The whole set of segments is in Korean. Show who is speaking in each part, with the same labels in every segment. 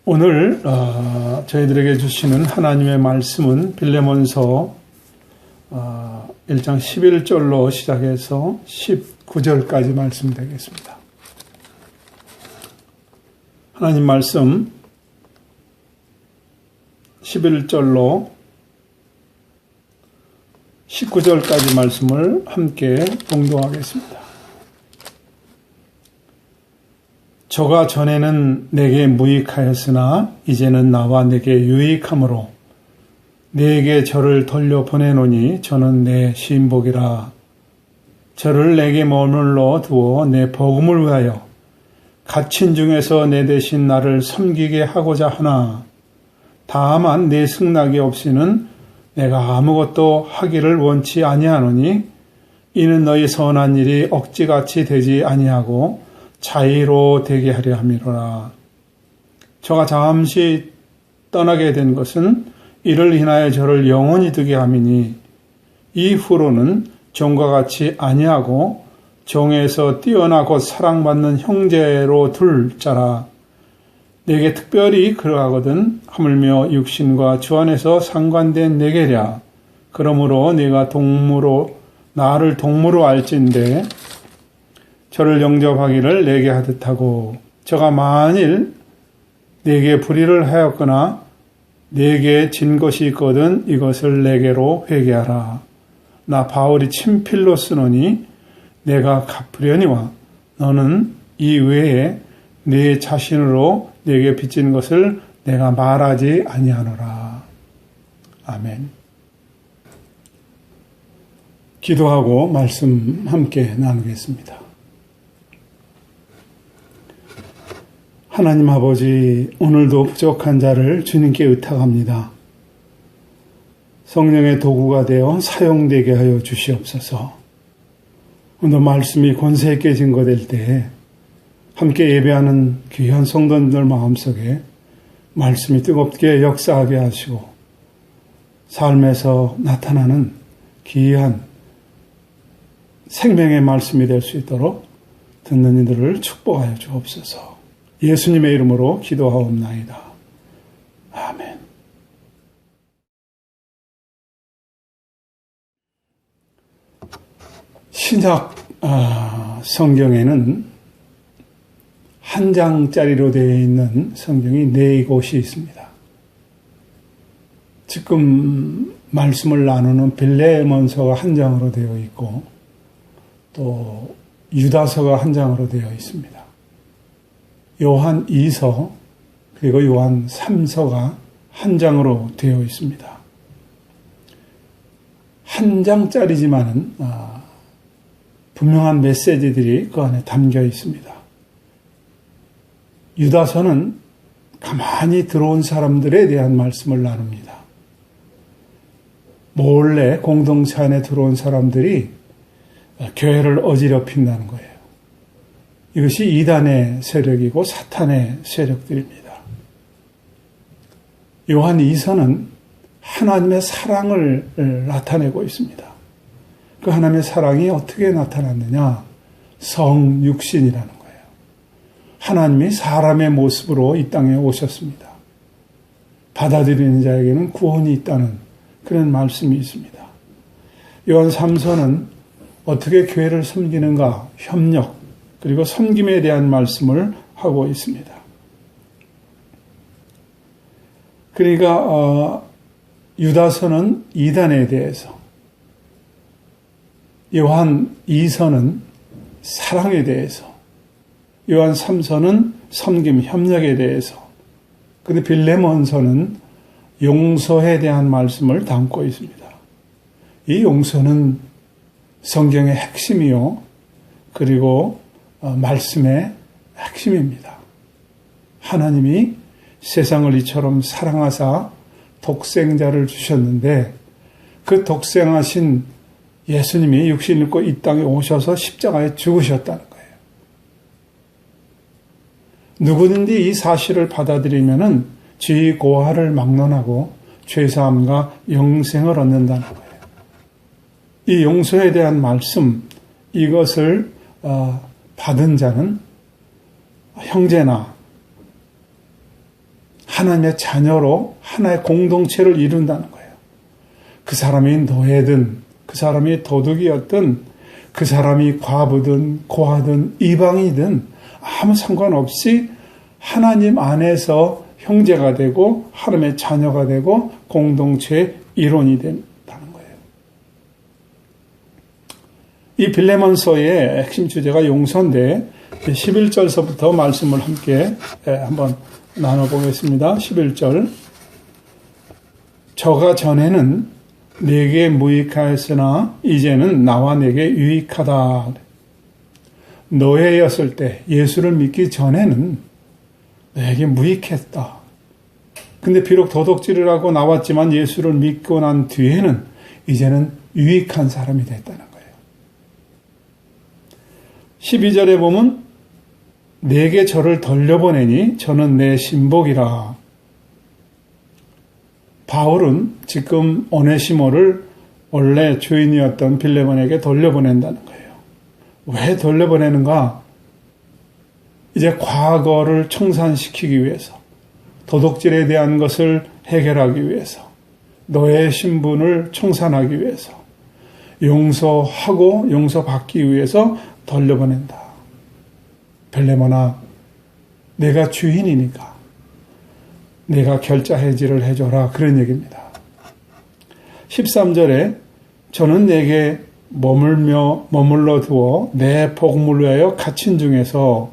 Speaker 1: 오늘 저희들에게 주시는 하나님의 말씀은 빌레몬서 1장 11절로 시작해서 19절까지 말씀 되겠습니다. 하나님 말씀 11절로 19절까지 말씀을 함께 봉독하겠습니다. 저가 전에는 내게 무익하였으나 이제는 나와 내게 유익함으로 내게 저를 돌려보내노니 저는 내 시인복이라. 저를 내게 머물러 두어 내 복음을 위하여 갇힌 중에서 내 대신 나를 섬기게 하고자 하나 다만 내 승낙이 없이는 내가 아무것도 하기를 원치 아니하노니 이는 너희 선한 일이 억지같이 되지 아니하고 자의로 되게 하려 함이로라. 저가 잠시 떠나게 된 것은 이를 인하여 저를 영원히 두게 함이니 이후로는 종과 같이 아니하고 종에서 뛰어나고 사랑받는 형제로 둘 자라. 내게 특별히 그러하거든 하물며 육신과 주 안에서 상관된 내게랴. 그러므로 내가 나를 동무로 알진대 저를 영접하기를 내게 하듯 하고 저가 만일 내게 불의를 하였거나 내게 진 것이 있거든 이것을 내게로 회개하라. 나 바울이 친필로 쓰노니 내가 갚으려니와 너는 이 외에 내 자신으로 내게 빚진 것을 내가 말하지 아니하노라. 아멘. 기도하고 말씀 함께 나누겠습니다. 하나님 아버지, 오늘도 부족한 자를 주님께 의탁합니다. 성령의 도구가 되어 사용되게 하여 주시옵소서. 오늘 말씀이 권세 있게 증거될 때에 함께 예배하는 귀한 성도님들 마음속에 말씀이 뜨겁게 역사하게 하시고 삶에서 나타나는 귀한 생명의 말씀이 될 수 있도록 듣는 이들을 축복하여 주옵소서. 예수님의 이름으로 기도하옵나이다. 아멘. 신약 성경에는 한 장짜리로 되어 있는 성경이 4곳이 있습니다. 지금 말씀을 나누는 빌레몬서가 한 장으로 되어 있고 또 유다서가 한 장으로 되어 있습니다. 요한 2서 그리고 요한 3서가 한 장으로 되어 있습니다. 한 장짜리지만은 분명한 메시지들이 그 안에 담겨 있습니다. 유다서는 가만히 들어온 사람들에 대한 말씀을 나눕니다. 몰래 공동체 안에 들어온 사람들이 교회를 어지럽힌다는 거예요. 이것이 이단의 세력이고 사탄의 세력들입니다. 요한 2서는 하나님의 사랑을 나타내고 있습니다. 그 하나님의 사랑이 어떻게 나타났느냐? 성육신이라는 거예요. 하나님이 사람의 모습으로 이 땅에 오셨습니다. 받아들이는 자에게는 구원이 있다는 그런 말씀이 있습니다. 요한 3서는 어떻게 교회를 섬기는가? 협력, 그리고 섬김에 대한 말씀을 하고 있습니다. 그러니까 유다서는 이단에 대해서, 요한 2서는 사랑에 대해서, 요한 3서는 섬김, 협력에 대해서, 그런데 빌레몬서는 용서에 대한 말씀을 담고 있습니다. 이 용서는 성경의 핵심이요, 그리고 말씀의 핵심입니다. 하나님이 세상을 이처럼 사랑하사 독생자를 주셨는데 그 독생하신 예수님이 육신을 입고 이 땅에 오셔서 십자가에 죽으셨다는 거예요. 누구든지 이 사실을 받아들이면은 죄의 고하를 막론하고 죄사함과 영생을 얻는다는 거예요. 이 용서에 대한 말씀, 이것을 받은 자는 형제나 하나님의 자녀로 하나의 공동체를 이룬다는 거예요. 그 사람이 노예든, 그 사람이 도둑이었든, 그 사람이 과부든 고아든 이방이든 아무 상관없이 하나님 안에서 형제가 되고 하나님의 자녀가 되고 공동체의 일원이 된다는 거예요. 이 빌레몬서의 핵심 주제가 용서인데 11절서부터 말씀을 함께 한번 나눠보겠습니다. 11절. 저가 전에는 내게 무익하였으나 이제는 나와 내게 유익하다. 노예였을 때, 예수를 믿기 전에는 내게 무익했다. 근데 비록 도둑질을 하고 나왔지만 예수를 믿고 난 뒤에는 이제는 유익한 사람이 됐다는 거예요. 12절에 보면 내게 저를 돌려보내니 저는 내 신복이라. 바울은 지금 오네시모를 원래 주인이었던 빌레몬에게 돌려보낸다는 거예요. 왜 돌려보내는가? 이제 과거를 청산시키기 위해서, 도둑질에 대한 것을 해결하기 위해서, 노예 신분을 청산하기 위해서, 용서하고 용서받기 위해서 돌려보낸다. 빌레몬아, 내가 주인이니까 내가 결자 해지를 해줘라. 그런 얘기입니다. 13절에 저는 내게 머물러 두어 내 복물을 위하여 갇힌 중에서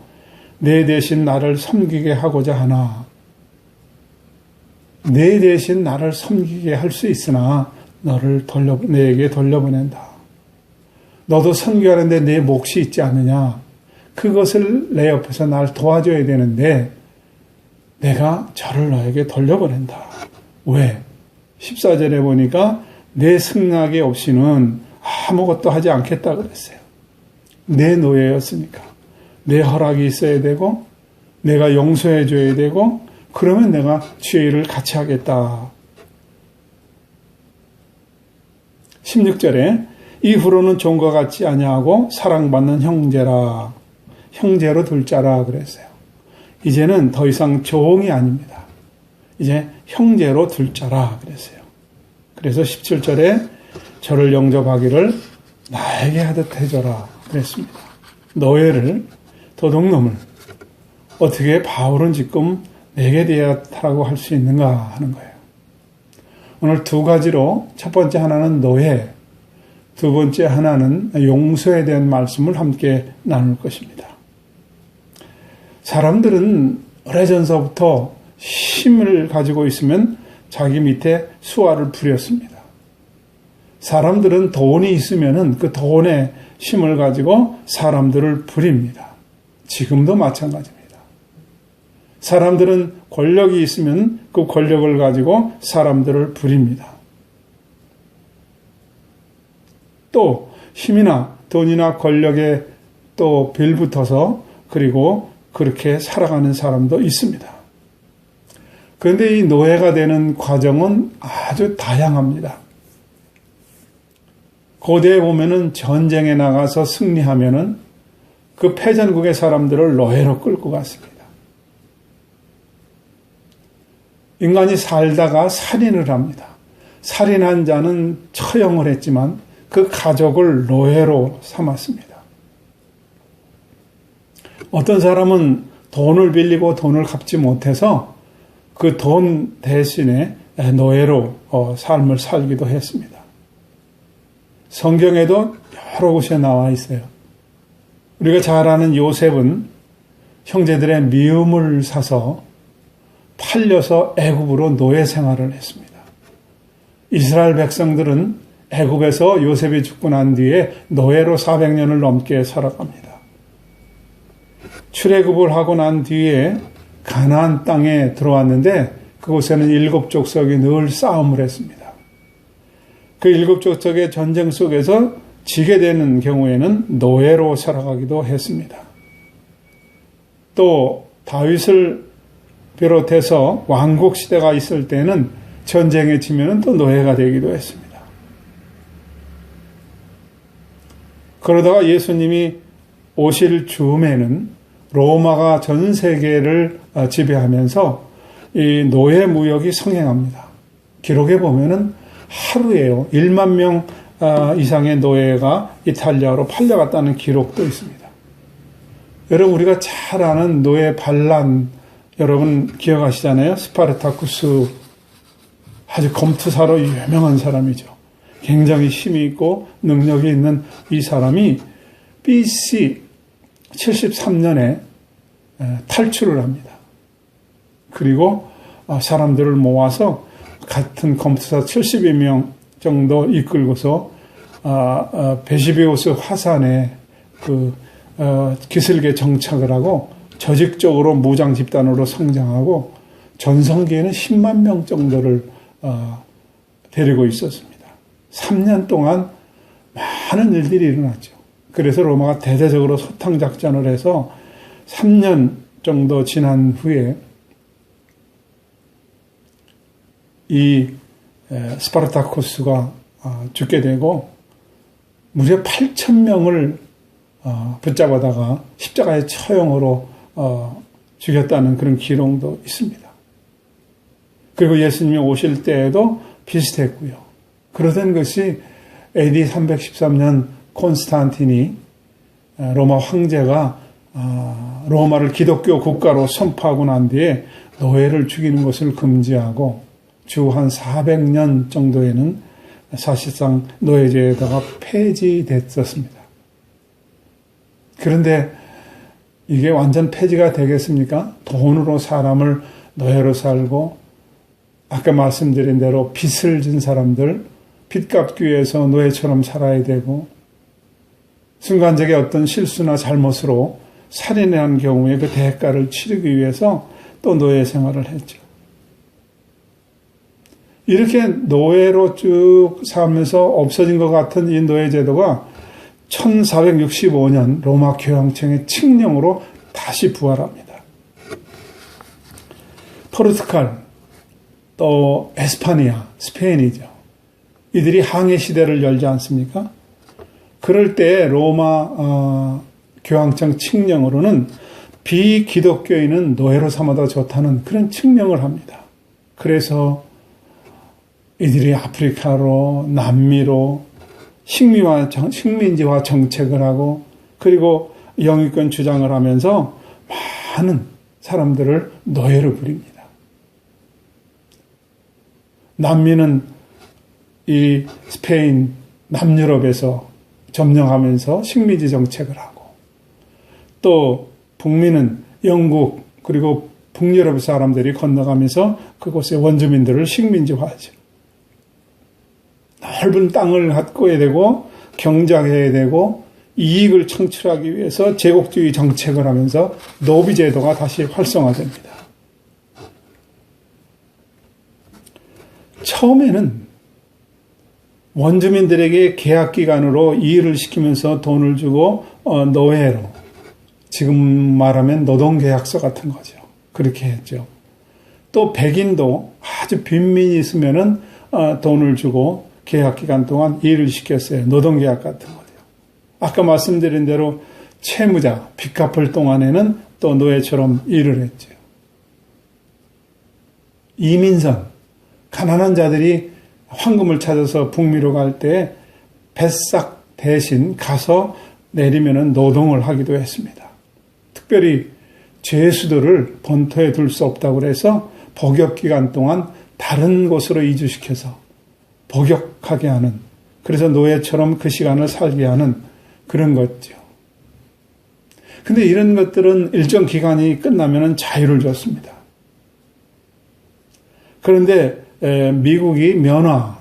Speaker 1: 내 대신 나를 섬기게 하고자 하나. 내 대신 나를 섬기게 할 수 있으나 너를 내게 돌려보낸다. 너도 섬기하는데 내 몫이 있지 않느냐. 그것을 내 옆에서 날 도와줘야 되는데 내가 저를 너에게 돌려보낸다. 왜? 14절에 보니까 내 승낙이 없이는 아무것도 하지 않겠다 그랬어요. 내 노예였으니까. 내 허락이 있어야 되고 내가 용서해 줘야 되고 그러면 내가 죄를 같이 하겠다. 16절에 이후로는 종과 같지 아니하고 사랑받는 형제라. 형제로 둘 자라 그랬어요. 이제는 더 이상 종이 아닙니다. 이제 형제로 둘 자라 그랬어요. 그래서 17절에 저를 영접하기를 나에게 하듯 해줘라 그랬습니다. 노예를, 도둑놈을 어떻게 바울은 지금 내게 대하라고 할 수 있는가 하는 거예요. 오늘 두 가지로, 첫 번째 하나는 노예, 두 번째 하나는 용서에 대한 말씀을 함께 나눌 것입니다. 사람들은 오래전서부터 힘을 가지고 있으면 자기 밑에 수하를 부렸습니다. 사람들은 돈이 있으면 그 돈의 힘을 가지고 사람들을 부립니다. 지금도 마찬가지입니다. 사람들은 권력이 있으면 그 권력을 가지고 사람들을 부립니다. 또 힘이나 돈이나 권력에 또 빌붙어서 그리고 그렇게 살아가는 사람도 있습니다. 그런데 이 노예가 되는 과정은 아주 다양합니다. 고대에 보면은 전쟁에 나가서 승리하면은 그 패전국의 사람들을 노예로 끌고 갔습니다. 인간이 살다가 살인을 합니다. 살인한 자는 처형을 했지만 그 가족을 노예로 삼았습니다. 어떤 사람은 돈을 빌리고 돈을 갚지 못해서 그 돈 대신에 노예로 삶을 살기도 했습니다. 성경에도 여러 곳에 나와 있어요. 우리가 잘 아는 요셉은 형제들의 미움을 사서 팔려서 애굽으로 노예 생활을 했습니다. 이스라엘 백성들은 애굽에서 요셉이 죽고 난 뒤에 노예로 400년을 넘게 살아갑니다. 출애굽을 하고 난 뒤에 가나안 땅에 들어왔는데 그곳에는 7족속이 늘 싸움을 했습니다. 그 7족속의 전쟁 속에서 지게 되는 경우에는 노예로 살아가기도 했습니다. 또 다윗을 비롯해서 왕국 시대가 있을 때는 전쟁에 지면은 또 노예가 되기도 했습니다. 그러다가 예수님이 오실 즈음에는 로마가 전 세계를 지배하면서 이 노예 무역이 성행합니다. 기록에 보면은 하루에요. 1만 명 이상의 노예가 이탈리아로 팔려갔다는 기록도 있습니다. 여러분, 우리가 잘 아는 노예 반란, 여러분 기억하시잖아요. 스파르타쿠스, 아주 검투사로 유명한 사람이죠. 굉장히 힘이 있고 능력이 있는 이 사람이 BC 73년에 탈출을 합니다. 그리고 사람들을 모아서 같은 검투사 72명 정도 이끌고서 베시비우스 화산에 기슭에 정착을 하고 조직적으로 무장 집단으로 성장하고 전성기에는 10만 명 정도를 데리고 있었습니다. 3년 동안 많은 일들이 일어났죠. 그래서 로마가 대대적으로 소탕 작전을 해서 3년 정도 지난 후에 이 스파르타쿠스가 죽게 되고 무려 8,000명을 붙잡아다가 십자가의 처형으로 죽였다는 그런 기록도 있습니다. 그리고 예수님이 오실 때에도 비슷했고요. 그러던 것이 AD 313년 콘스탄틴이 로마 황제가 로마를 기독교 국가로 선포하고 난 뒤에 노예를 죽이는 것을 금지하고 주 한 400년 정도에는 사실상 노예제도가 폐지됐었습니다. 그런데 이게 완전 폐지가 되겠습니까? 돈으로 사람을 노예로 살고 아까 말씀드린 대로 빚을 진 사람들, 빚 갚기 위해서 노예처럼 살아야 되고 순간적인 어떤 실수나 잘못으로 살인을 한 경우에 그 대가를 치르기 위해서 또 노예 생활을 했죠. 이렇게 노예로 쭉 살면서 없어진 것 같은 이 노예제도가 1465년 로마 교황청의 칙령으로 다시 부활합니다. 포르투갈, 또 에스파니아, 스페인이죠. 이들이 항해 시대를 열지 않습니까? 그럴 때 로마 교황청 칙령으로는 비기독교인은 노예로 삼아도 좋다는 그런 칙령을 합니다. 그래서 이들이 아프리카로, 남미로 식민지화 정책을 하고 그리고 영유권 주장을 하면서 많은 사람들을 노예로 부립니다. 남미는 이 스페인, 남유럽에서 점령하면서 식민지 정책을 하고 또 북미는 영국 그리고 북유럽 사람들이 건너가면서 그곳의 원주민들을 식민지화하죠. 넓은 땅을 갖고야 되고 경작해야 되고 이익을 창출하기 위해서 제국주의 정책을 하면서 노비제도가 다시 활성화됩니다. 처음에는 원주민들에게 계약기간으로 일을 시키면서 돈을 주고 노예로, 지금 말하면 노동계약서 같은 거죠. 그렇게 했죠. 또 백인도 아주 빈민이 있으면은 돈을 주고 계약기간 동안 일을 시켰어요. 노동계약 같은 거죠. 아까 말씀드린 대로 채무자, 빚 갚을 동안에는 또 노예처럼 일을 했죠. 이민선, 가난한 자들이 황금을 찾아서 북미로 갈 때 뱃삭 대신 가서 내리면은 노동을 하기도 했습니다. 특별히 죄수들을 본토에 둘 수 없다고 해서 복역기간 동안 다른 곳으로 이주시켜서 복역하게 하는, 그래서 노예처럼 그 시간을 살게 하는 그런 거죠. 근데 이런 것들은 일정 기간이 끝나면 자유를 줬습니다. 그런데 미국이 면화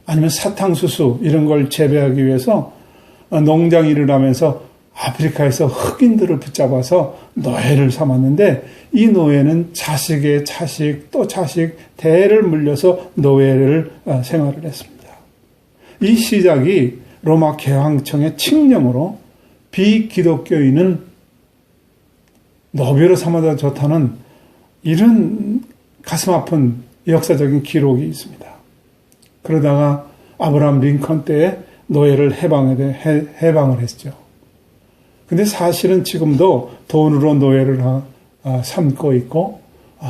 Speaker 1: 아니면 사탕수수 이런 걸 재배하기 위해서 농장 일을 하면서 아프리카에서 흑인들을 붙잡아서 노예를 삼았는데 이 노예는 자식의 자식 또 자식 대를 물려서 노예를 생활을 했습니다. 이 시작이 로마 교황청의 칙령으로 비기독교인은 노비로 삼아도 좋다는 이런 가슴 아픈 역사적인 기록이 있습니다. 그러다가 아브라함 링컨 때에 노예를 해방을 했죠. 근데 사실은 지금도 돈으로 노예를 삼고 있고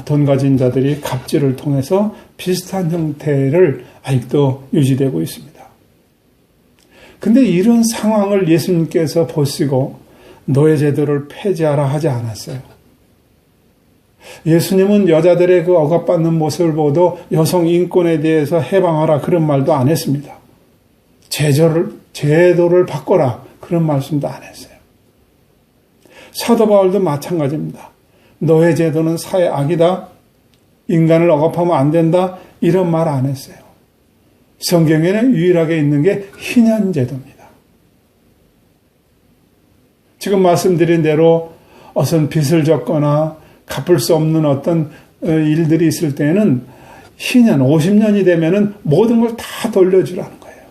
Speaker 1: 돈 가진 자들이 갑질을 통해서 비슷한 형태를 아직도 유지되고 있습니다. 근데 이런 상황을 예수님께서 보시고 노예제도를 폐지하라 하지 않았어요. 예수님은 여자들의 그 억압받는 모습을 보고 여성 인권에 대해서 해방하라 그런 말도 안 했습니다. 제도를 바꿔라 그런 말씀도 안 했어요. 사도 바울도 마찬가지입니다. 노예 제도는 사회 악이다. 인간을 억압하면 안 된다. 이런 말 안 했어요. 성경에는 유일하게 있는 게 희년 제도입니다. 지금 말씀드린 대로 어떤 빚을 졌거나 갚을 수 없는 어떤 일들이 있을 때는 희년 50년이 되면은 모든 걸 다 돌려주라는 거예요.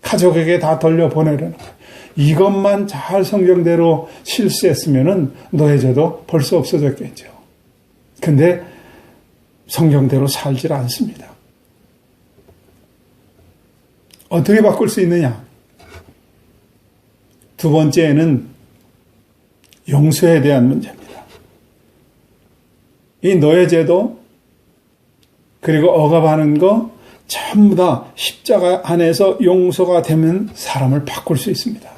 Speaker 1: 가족에게 다 돌려보내라는 거예요. 이것만 잘 성경대로 실수했으면은 노예제도 벌써 없어졌겠죠. 근데 성경대로 살질 않습니다. 어떻게 바꿀 수 있느냐? 두 번째는 용서에 대한 문제입니다. 이 노예제도 그리고 억압하는 거 전부 다 십자가 안에서 용서가 되면 사람을 바꿀 수 있습니다.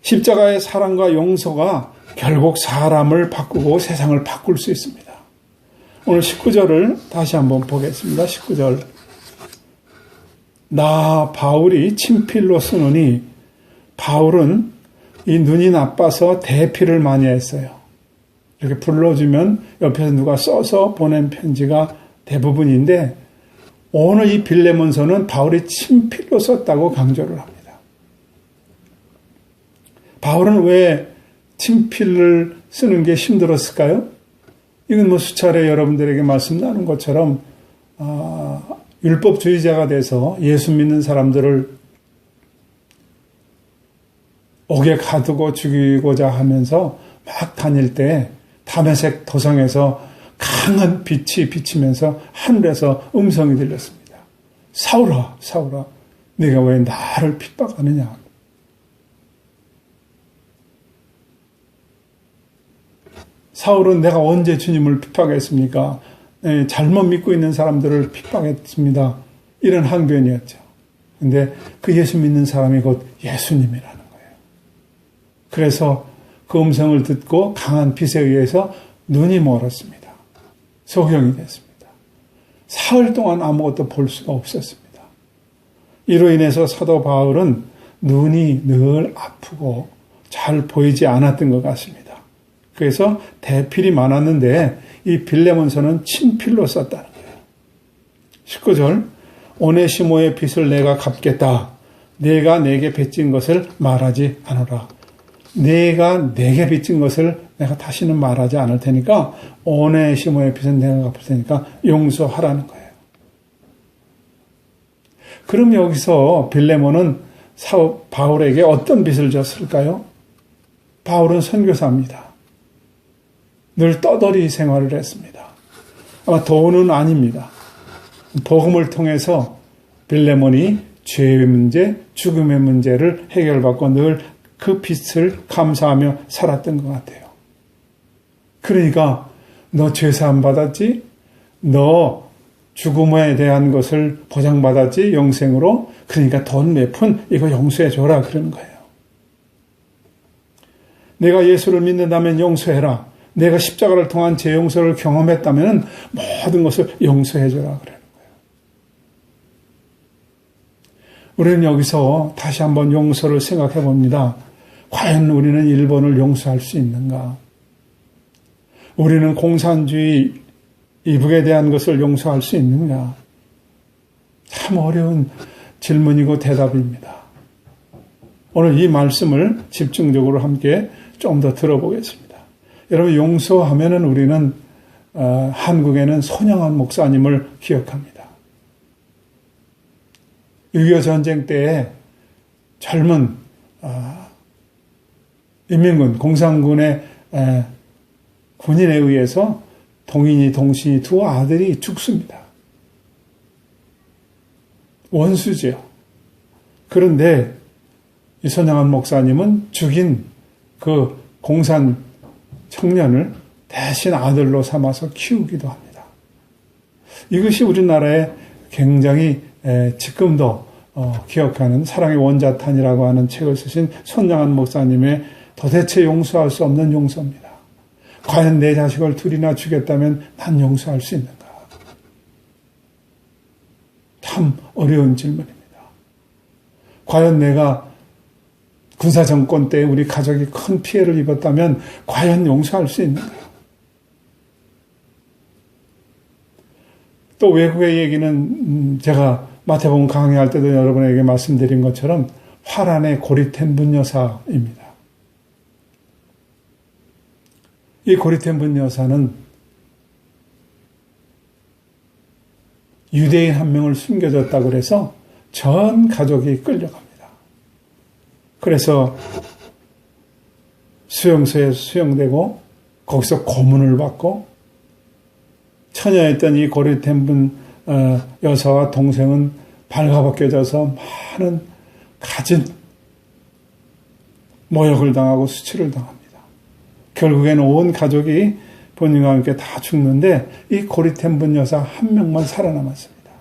Speaker 1: 십자가의 사랑과 용서가 결국 사람을 바꾸고 세상을 바꿀 수 있습니다. 오늘 19절을 다시 한번 보겠습니다. 19절. 나 바울이 친필로 쓰노니, 바울은 이 눈이 나빠서 대피를 많이 했어요. 이렇게 불러주면 옆에서 누가 써서 보낸 편지가 대부분인데, 오늘 이 빌레몬서는 바울이 친필로 썼다고 강조를 합니다. 바울은 왜 친필을 쓰는 게 힘들었을까요? 이건 뭐 수차례 여러분들에게 말씀 나눈 것처럼 율법주의자가 돼서 예수 믿는 사람들을 옥에 가두고 죽이고자 하면서 막 다닐 때 다메섹 도성에서 강한 빛이 비치면서 하늘에서 음성이 들렸습니다. 사울아, 사울아, 네가 왜 나를 핍박하느냐? 사울은 내가 언제 주님을 핍박했습니까? 잘못 믿고 있는 사람들을 핍박했습니다. 이런 항변이었죠. 근데 그 예수 믿는 사람이 곧 예수님이라는 거예요. 그래서 그 음성을 듣고 강한 빛에 의해서 눈이 멀었습니다. 소경이 됐습니다. 사흘 동안 아무것도 볼 수가 없었습니다. 이로 인해서 사도 바울은 눈이 늘 아프고 잘 보이지 않았던 것 같습니다. 그래서 대필이 많았는데 이 빌레몬서는 친필로 썼다는 거예요. 19절. 오네시모의 빚을 내가 갚겠다. 내가 내게 빚진 것을 말하지 않으라. 내가 내게 빚진 것을 내가 다시는 말하지 않을 테니까 오네시모의 빚은 내가 갚을 테니까 용서하라는 거예요. 그럼 여기서 빌레몬은 바울에게 어떤 빚을 졌을까요? 바울은 선교사입니다. 늘 떠돌이 생활을 했습니다. 아마 돈은 아닙니다. 복음을 통해서 빌레몬이 죄의 문제, 죽음의 문제를 해결받고 늘 그 빚을 감사하며 살았던 것 같아요. 그러니까 너 죄사함 받았지? 너 죽음에 대한 것을 보장받았지? 영생으로? 그러니까 돈 몇 푼 이거 용서해줘라 그러는 거예요. 내가 예수를 믿는다면 용서해라. 내가 십자가를 통한 제 용서를 경험했다면 모든 것을 용서해줘라 그러는 거예요. 우리는 여기서 다시 한번 용서를 생각해 봅니다. 과연 우리는 일본을 용서할 수 있는가? 우리는 공산주의 이북에 대한 것을 용서할 수 있는가? 참 어려운 질문이고 대답입니다. 오늘 이 말씀을 집중적으로 함께 좀 더 들어보겠습니다. 여러분, 용서하면은 우리는 한국에는 손영환 목사님을 기억합니다. 6.25 전쟁 때에 젊은 인민군, 공산군의 군인에 의해서 동인이, 동신이 두 아들이 죽습니다. 원수죠. 그런데 이 손영환 목사님은 죽인 그 공산 청년을 대신 아들로 삼아서 키우기도 합니다. 이것이 우리나라에 굉장히 지금도 기억하는 사랑의 원자탄이라고 하는 책을 쓰신 손양한 목사님의 도대체 용서할 수 없는 용서입니다. 과연 내 자식을 둘이나 죽였다면 난 용서할 수 있는가? 참 어려운 질문입니다. 과연 내가 군사정권 때 우리 가족이 큰 피해를 입었다면 과연 용서할 수 있는가? 또 외국의 얘기는 제가 마태복음 강의할 때도 여러분에게 말씀드린 것처럼 화란의 고리텐 분여사입니다. 이 고리텐 분여사는 유대인 한 명을 숨겨줬다고 그래서 전 가족이 끌려갑니다. 그래서 수용소에 수용되고 거기서 고문을 받고 처녀였던 이 고리텐 분 여사와 동생은 발가벗겨져서 많은 갖은 모욕을 당하고 수치를 당합니다. 결국에는 온 가족이 본인과 함께 다 죽는데 이 고리텐 분 여사 한 명만 살아남았습니다.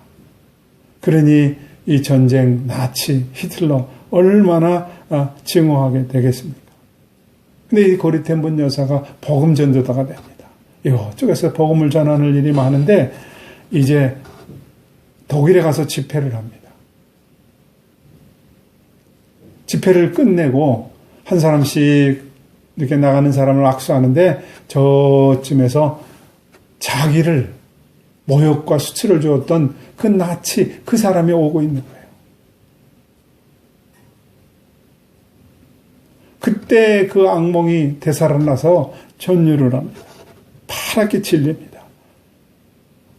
Speaker 1: 그러니 이 전쟁, 나치, 히틀러 얼마나 증오하게 되겠습니까? 근데 이 고리텐 분 여사가 복음 전도자가 됩니다. 이쪽에서 복음을 전하는 일이 많은데 이제 독일에 가서 집회를 합니다. 집회를 끝내고 한 사람씩 이렇게 나가는 사람을 악수하는데 저쯤에서 자기를 모욕과 수치를 주었던 그 나치, 그 사람이 오고 있는 거예요. 그때 그 악몽이 되살아나서 전율을 합니다. 파랗게 질립니다.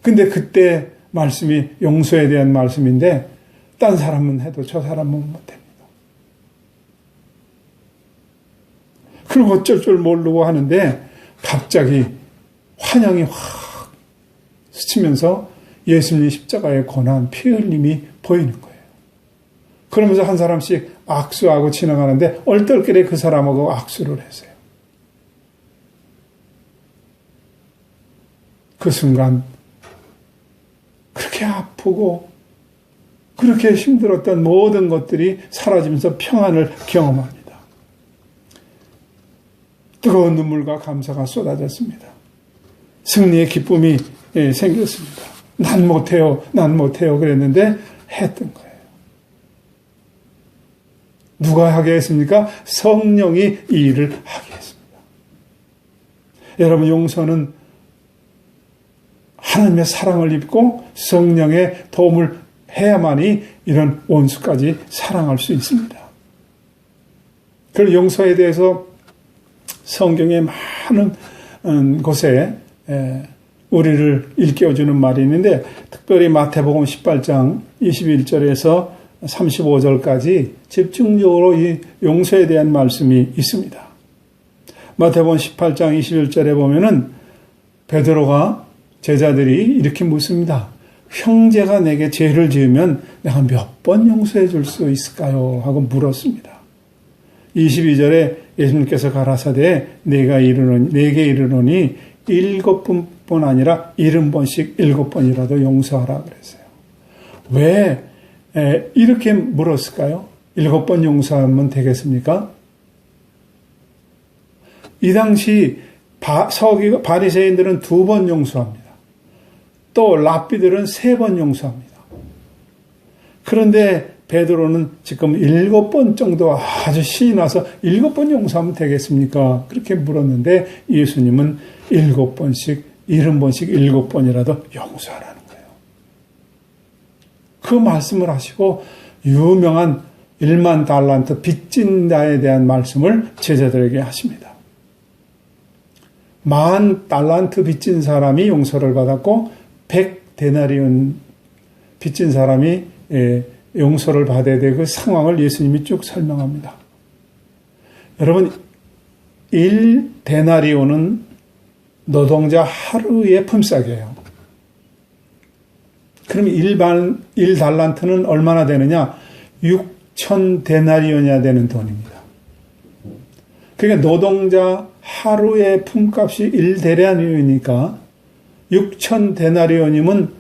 Speaker 1: 근데 그때 말씀이 용서에 대한 말씀인데 딴 사람은 해도 저 사람은 못합니다. 그리고 어쩔 줄 모르고 하는데 갑자기 환영이 확 스치면서 예수님 십자가의 고난, 피 흘림이 보이는 거예요. 그러면서 한 사람씩 악수하고 지나가는데 얼떨결에 그 사람하고 악수를 했어요. 그 순간 그렇게 아프고 그렇게 힘들었던 모든 것들이 사라지면서 평안을 경험합니다. 뜨거운 눈물과 감사가 쏟아졌습니다. 승리의 기쁨이 생겼습니다. 난 못해요, 난 못해요 그랬는데 했던 거예요. 누가 하게 했습니까? 성령이 이 일을 하게 했습니다. 여러분, 용서는 하나님의 사랑을 입고 성령의 도움을 해야만이 이런 원수까지 사랑할 수 있습니다. 그 용서에 대해서 성경의 많은 곳에 우리를 일깨워주는 말이 있는데 특별히 마태복음 18장 21절에서 35절까지 집중적으로 이 용서에 대한 말씀이 있습니다. 마태복음 18장 21절에 보면은 베드로가 제자들이 이렇게 묻습니다. 형제가 내게 죄를 지으면 내가 몇 번 용서해 줄 수 있을까요? 하고 물었습니다. 22절에 예수님께서 가라사대 내게 이르노니 7번뿐 아니라 70번씩 7번이라도 용서하라 그랬어요. 왜 이렇게 물었을까요? 7번 용서하면 되겠습니까? 이 당시 바리새인들은 2번 용서합니다. 또 랍비들은 3번 용서합니다. 그런데 베드로는 지금 7번 정도 아주 신이 나서 7번 용서하면 되겠습니까? 그렇게 물었는데 예수님은 7번씩 70번씩 7번이라도 용서하라는 거예요. 그 말씀을 하시고 유명한 1만 달란트 빚진 자에 대한 말씀을 제자들에게 하십니다. 10,000 달란트 빚진 사람이 용서를 받았고 100데나리온 빚진 사람이 용서를 받아야 될 그 상황을 예수님이 쭉 설명합니다. 여러분, 1데나리온은 노동자 하루의 품삯이에요. 그럼 1달란트는 얼마나 되느냐? 6,000데나리온이나 되는 돈입니다. 그러니까 노동자 하루의 품값이 1데나리온이니까 6,000데나리온이면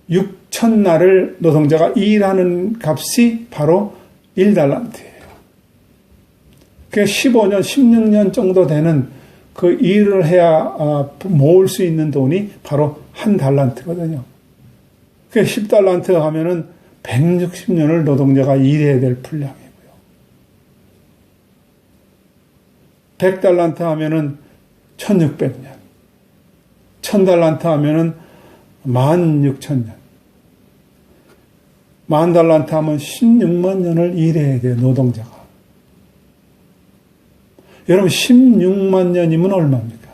Speaker 1: 6,000날을 노동자가 일하는 값이 바로 1달란트예요. 그러니까 15년, 16년 정도 되는 그 일을 해야 모을 수 있는 돈이 바로 1달란트거든요. 그러니까 10달란트 하면은 160년을 노동자가 일해야 될 분량이고요. 100달란트 하면은 1600년. 1000달란트 하면은 16,000년. 10,000달란트 하면 16만 년을 일해야 돼요, 노동자가. 여러분, 16만 년이면 얼마입니까?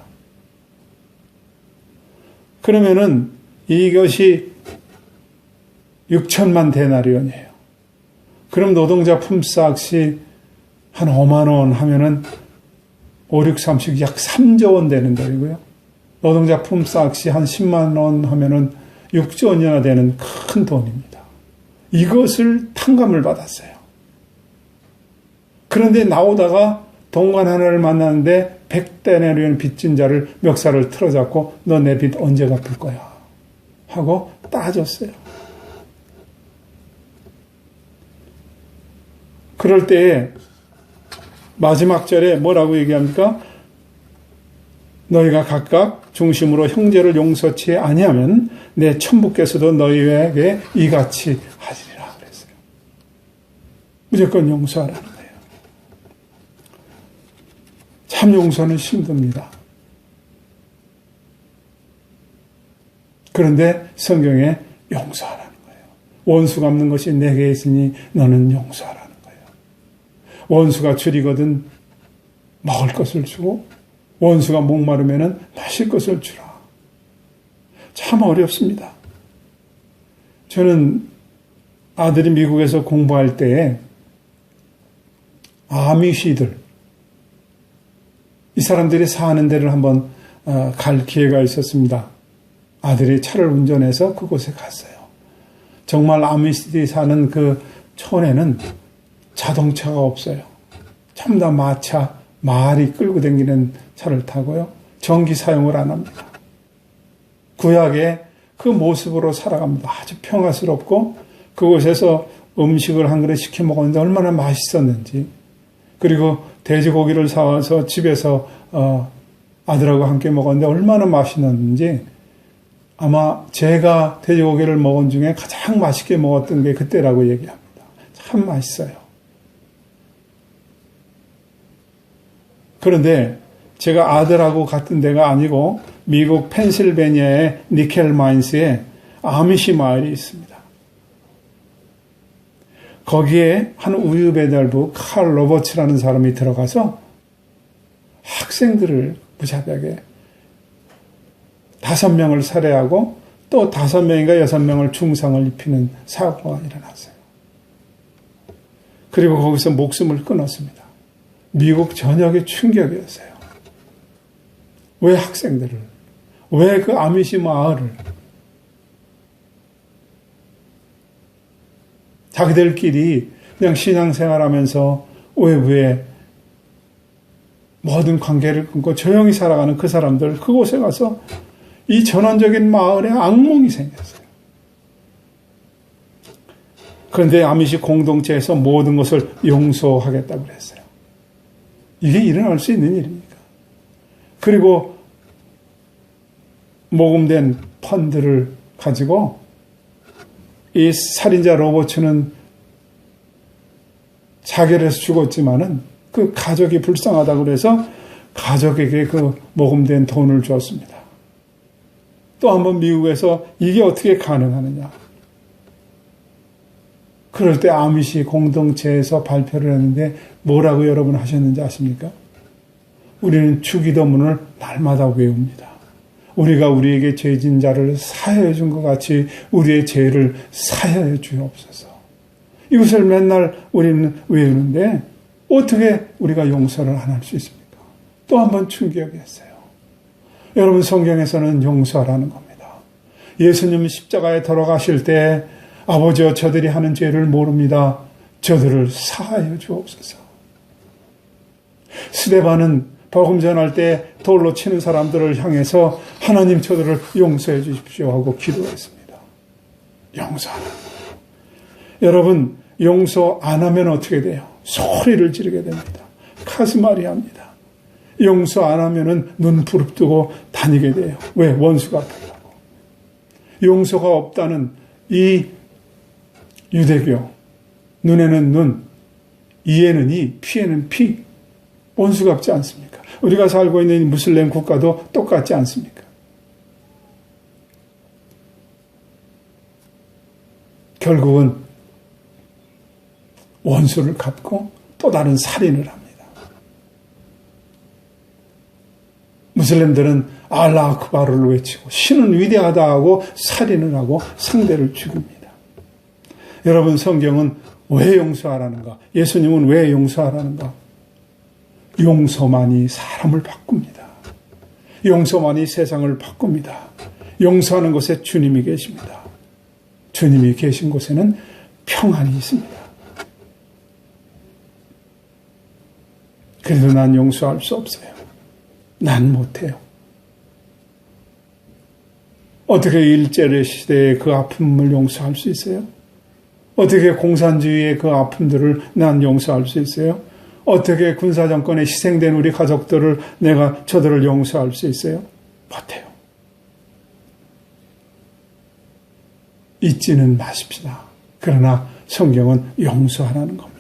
Speaker 1: 그러면은 이것이 6천만 데나리온이에요. 그럼 노동자 품삯이 한 5만 원 하면은 5, 6, 30, 약 3조 원 되는 거이고요. 노동자 품삯이 한 10만 원 하면은 6조 원이나 되는 큰 돈입니다. 이것을 탕감을 받았어요. 그런데 나오다가 동관 하나를 만났는데 100데나리온 빚진 자를 멱살을 틀어잡고 너 내 빚 언제 갚을 거야? 하고 따졌어요. 그럴 때에 마지막 절에 뭐라고 얘기합니까? 너희가 각각 중심으로 형제를 용서치 아니하면 내 천부께서도 너희에게 이같이 하시리라 그랬어요. 무조건 용서하라는 거예요. 참 용서는 힘듭니다. 그런데 성경에 용서하라는 거예요. 원수 갚는 것이 내게 있으니 너는 용서하라는 거예요. 원수가 줄이거든 먹을 것을 주고 원수가 목마르면 마실 것을 주라. 참 어렵습니다. 저는 아들이 미국에서 공부할 때에 아미시들 이 사람들이 사는 데를 한번 갈 기회가 있었습니다. 아들이 차를 운전해서 그곳에 갔어요. 정말 아미시들이 사는 그 촌에는 자동차가 없어요. 전부 다 마차, 말이 끌고 다니는 차를 타고요. 전기 사용을 안 합니다. 구약의 그 모습으로 살아갑니다. 아주 평화스럽고 그곳에서 음식을 한 그릇 시켜 먹었는데 얼마나 맛있었는지, 그리고 돼지고기를 사와서 집에서 아들하고 함께 먹었는데 얼마나 맛있었는지, 아마 제가 돼지고기를 먹은 중에 가장 맛있게 먹었던 게 그때라고 얘기합니다. 참 맛있어요. 그런데 제가 아들하고 갔던 데가 아니고 미국 펜실베니아의 니켈 마인스에 아미시 마을이 있습니다. 거기에 한 우유 배달부 칼 로버츠라는 사람이 들어가서 학생들을 무자비하게 5명을 살해하고 또 5명인가 6명을 중상을 입히는 사고가 일어났어요. 그리고 거기서 목숨을 끊었습니다. 미국 전역의 충격이었어요. 왜 학생들을, 왜 그 아미시 마을을, 자기들끼리 그냥 신앙생활하면서 외부에 모든 관계를 끊고 조용히 살아가는 그 사람들, 그곳에 가서 이 전원적인 마을에 악몽이 생겼어요. 그런데 아미시 공동체에서 모든 것을 용서하겠다고 그랬어요. 이게 일어날 수 있는 일입니까? 그리고 모금된 펀드를 가지고 이 살인자 로버츠는 자결해서 죽었지만은 그 가족이 불쌍하다고 그래서 가족에게 그 모금된 돈을 줬습니다. 또 한번 미국에서 이게 어떻게 가능하느냐. 그럴 때 아미시 공동체에서 발표를 했는데 뭐라고 여러분 하셨는지 아십니까? 우리는 주기도문을 날마다 외웁니다. 우리가 우리에게 죄진 자를 사하여 준 것 같이 우리의 죄를 사하여 주옵소서. 이것을 맨날 우리는 외우는데 어떻게 우리가 용서를 안 할 수 있습니까? 또 한 번 충격이었어요. 여러분, 성경에서는 용서하라는 겁니다. 예수님은 십자가에 돌아가실 때 아버지여 저들이 하는 죄를 모릅니다. 저들을 사하여 주옵소서. 스데반은 복음 전할 때 돌로 치는 사람들을 향해서 하나님 저들을 용서해 주십시오 하고 기도했습니다. 용서하라. 여러분, 용서 안 하면 어떻게 돼요? 소리를 지르게 됩니다. 카스마리 합니다. 용서 안 하면은 눈 부릅뜨고 다니게 돼요. 왜? 원수가 아프다고. 용서가 없다는 이 유대교, 눈에는 눈, 이에는 이, 피에는 피, 원수가 없지 않습니까? 우리가 살고 있는 무슬림 국가도 똑같지 않습니까? 결국은 원수를 갚고 또 다른 살인을 합니다. 무슬림들은 알라 아크바르를 외치고 신은 위대하다 하고 살인을 하고 상대를 죽입니다. 여러분, 성경은 왜 용서하라는가? 예수님은 왜 용서하라는가? 용서만이 사람을 바꿉니다. 용서만이 세상을 바꿉니다. 용서하는 곳에 주님이 계십니다. 주님이 계신 곳에는 평안이 있습니다. 그래도 난 용서할 수 없어요. 난 못해요. 어떻게 일제의 시대의 그 아픔을 용서할 수 있어요? 어떻게 공산주의의 그 아픔들을 난 용서할 수 있어요? 어떻게 군사정권에 희생된 우리 가족들을 내가 저들을 용서할 수 있어요? 못해요. 잊지는 마십시다. 그러나 성경은 용서하라는 겁니다.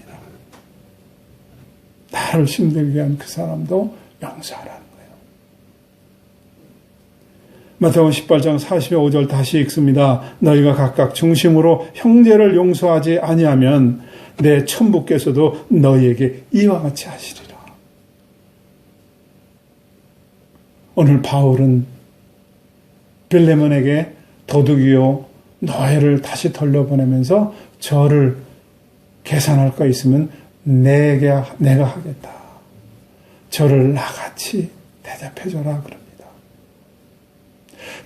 Speaker 1: 나를 힘들게 한 그 사람도 용서하라는 거예요. 마태복음 18장 45절 다시 읽습니다. 너희가 각각 중심으로 형제를 용서하지 아니하면 내 천부께서도 너희에게 이와 같이 하시리라. 오늘 바울은 빌레몬에게 도둑이요 노예를 다시 돌려보내면서 저를 계산할 거 있으면 내가 하겠다. 저를 나같이 대접해줘라 그럽니다.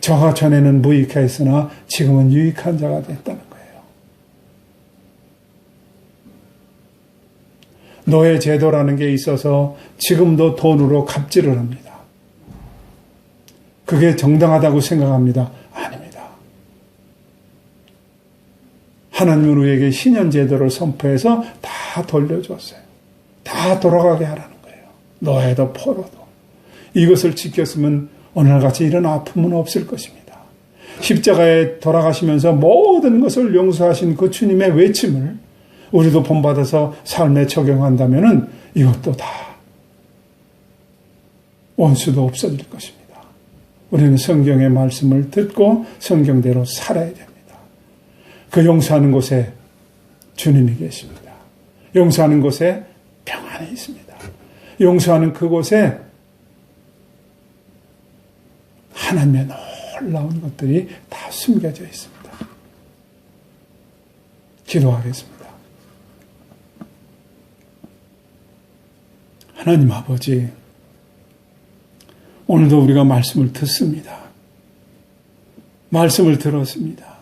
Speaker 1: 저가 전에는 무익했으나 지금은 유익한 자가 됐다는 거예요. 노예 제도라는 게 있어서 지금도 돈으로 갑질을 합니다. 그게 정당하다고 생각합니다. 아닙니다. 하나님은 우리에게 신년 제도를 선포해서 다 돌려줬어요. 다 돌아가게 하라는 거예요. 노예도 포로도. 이것을 지켰으면 오늘같이 이런 아픔은 없을 것입니다. 십자가에 돌아가시면서 모든 것을 용서하신 그 주님의 외침을 우리도 본받아서 삶에 적용한다면 이것도 다 원수도 없어질 것입니다. 우리는 성경의 말씀을 듣고 성경대로 살아야 됩니다. 그 용서하는 곳에 주님이 계십니다. 용서하는 곳에 평안이 있습니다. 용서하는 그곳에 하나님의 놀라운 것들이 다 숨겨져 있습니다. 기도하겠습니다. 하나님 아버지, 오늘도 우리가 말씀을 듣습니다. 말씀을 들었습니다.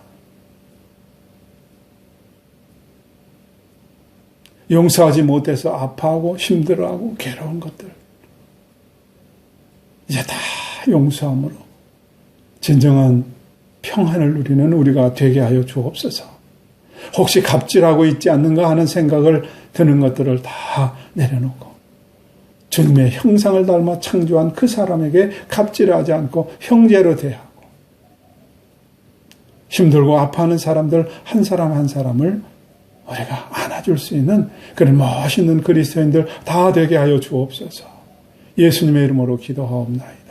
Speaker 1: 용서하지 못해서 아파하고 힘들어하고 괴로운 것들 이제 다 용서함으로 진정한 평안을 누리는 우리가 되게 하여 주옵소서. 혹시 갑질하고 있지 않는가 하는 생각을 드는 것들을 다 내려놓고 주님의 형상을 닮아 창조한 그 사람에게 갑질하지 않고 형제로 대하고 힘들고 아파하는 사람들 한 사람 한 사람을 우리가 안아줄 수 있는 그런 멋있는 그리스도인들 다 되게 하여 주옵소서. 예수님의 이름으로 기도하옵나이다.